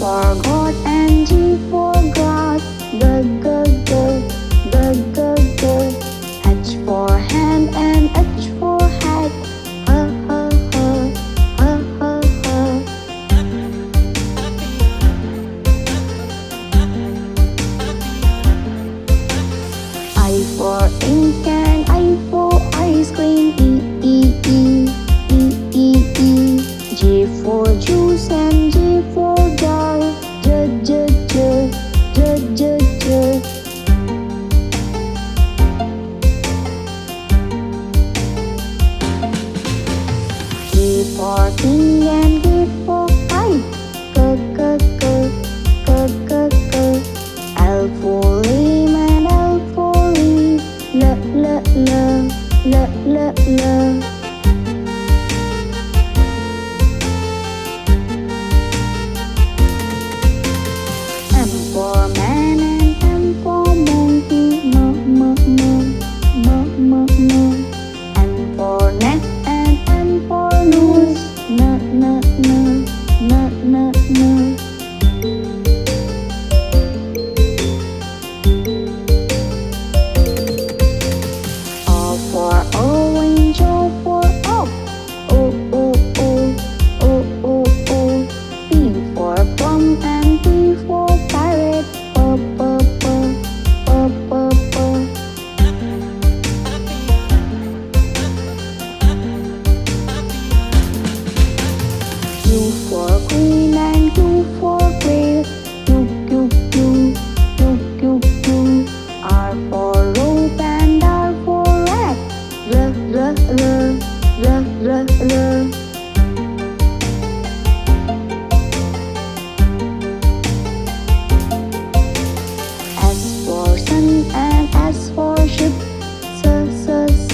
for God and G for grass. G, G, G, G, G, G. H for hand and H for hat. H, H, H, H, H, H. I for ink and I for ice cream. E, E, E, E, E, E. J for juice and J for jar. J, J, J, J, J, J. K for king and K for kite. K, K, K, K, K, K. L for lamb and L for leaf. L, L, L, L, L, L. M for man and M for monkey. M, M, M, M, M, M. N for neck and N for nose. N, N, N, N, N, N. O for orange, O for oak. O, O, O, O, O, O. P for plum and P for parrot. P, P, P, P, P, P. Q for queen and Q for quail. Q, Q, Q, Q, Q, Q. R for rope and R for rat. R, R, R, R, R, R. S for sun and S for ship. S, S, S,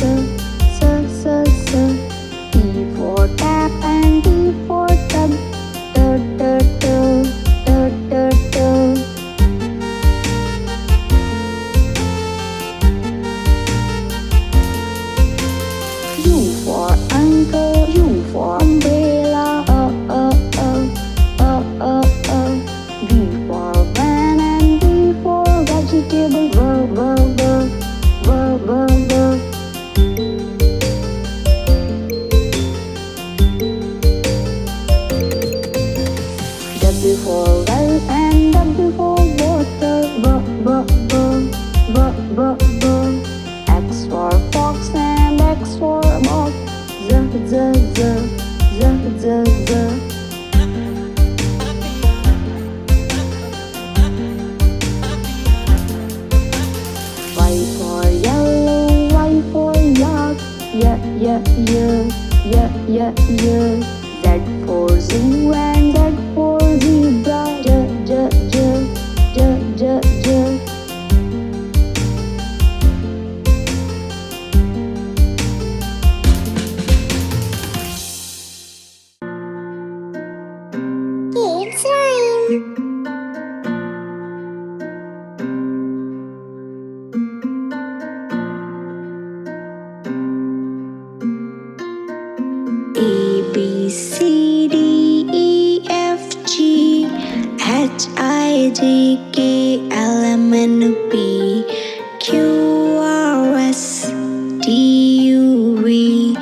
S, S, S. T for tap and T for tub. T, T, T, T, T, T. U for uncle, U for umbrella. V for van and V for vegetable. V, V, V, V, V, V. W for well and W for water. V, V, V, V, V, V. X for fox and X for box. Z, Z, Z, Z, Z, Z. Y for yellow, Y for yak. Y, Y, Y, Y, Y, Y. Z for zoo and Z for zebra. J, J, J, J, J, J. It's rhyme. A B C D E F G H I J K L M N P Q R S T U V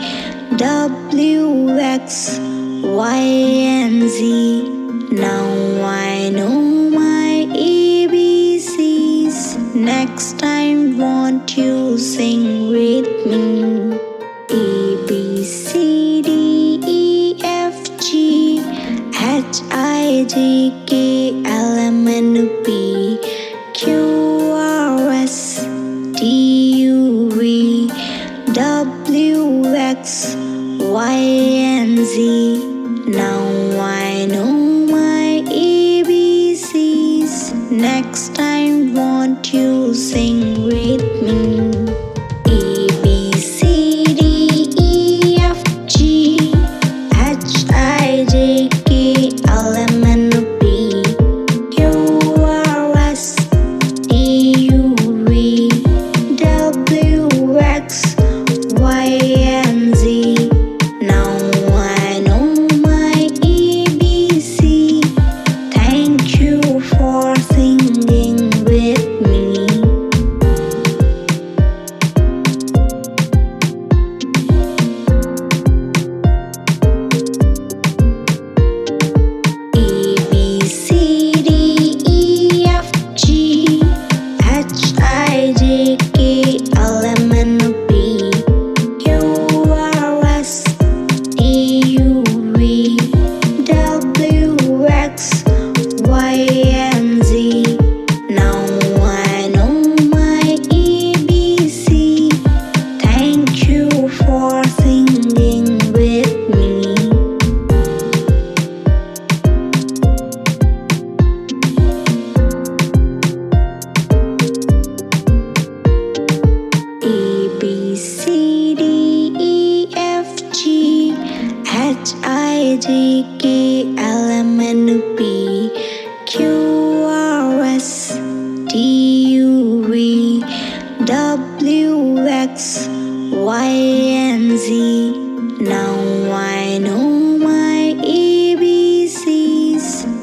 W X Y and Z. Now I know my ABCs. Next time won't you sing with me? A B C D E F G H I J K L M N P Q R S T U V W X Y and Z. Now I know my ABCs. Next time won't you sing with me? A B C D E F G H I J K L M N P Q R S T U V W X Y and Z. Now I know my ABC. Thank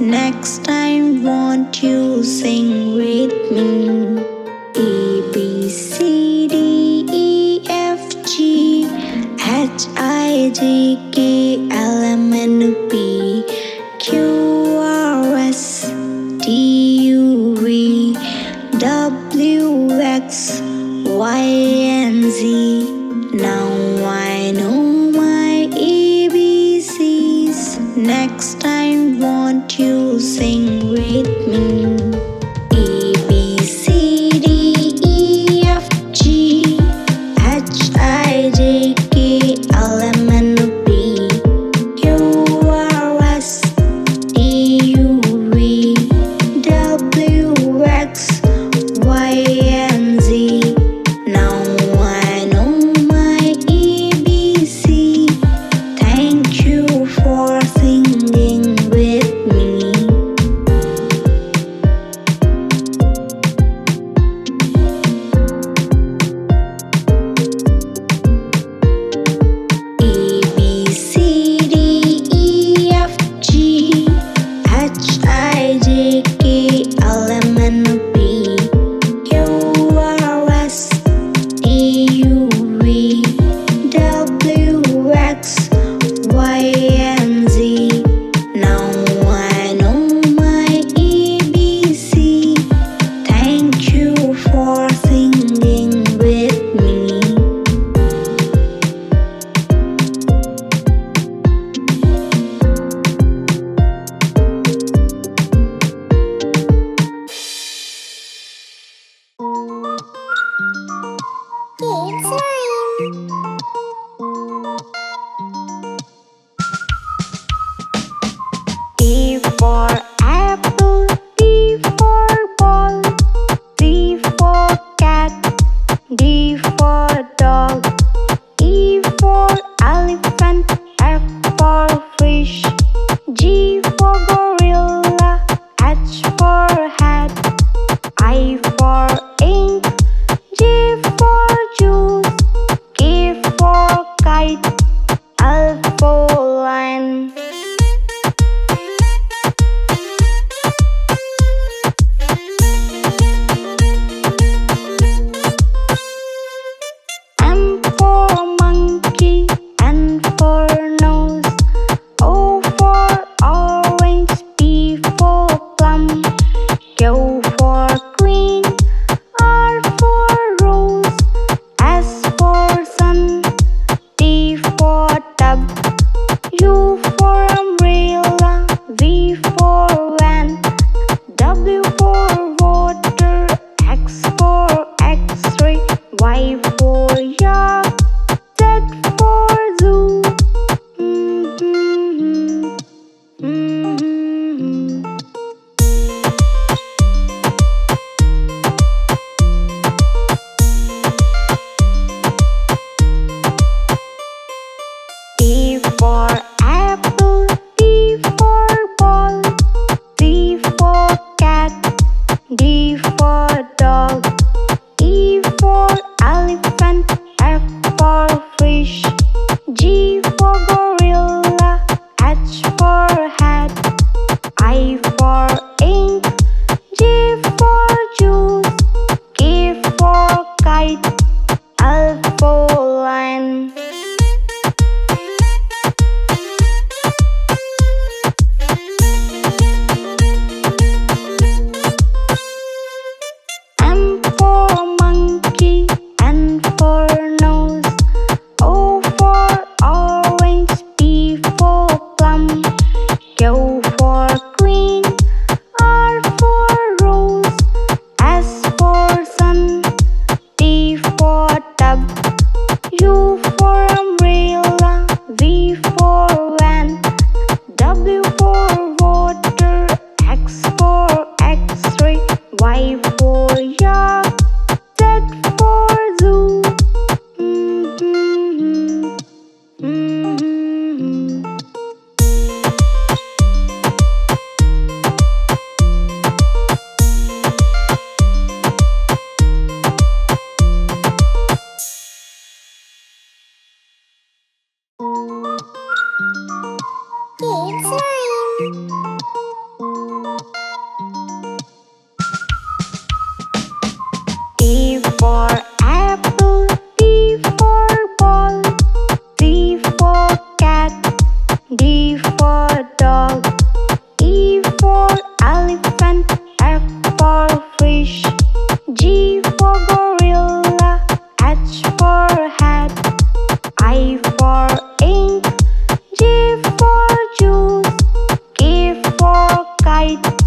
Next time, won't you sing with me? A, B, C, D, E, F, G, H, I, J, K, L, M, N, P, Q, R, S, T, U, V, W, X, Y, and Z. Now I know my ABCs. Next time, won't you sing with me? A, B, C, D, E, F, G, H, I, J, K, L, M, N, P, Q, R, S, T, U, V, W, X, Y, and Z. Now I know my ABC. Thank you for singing with me. kite.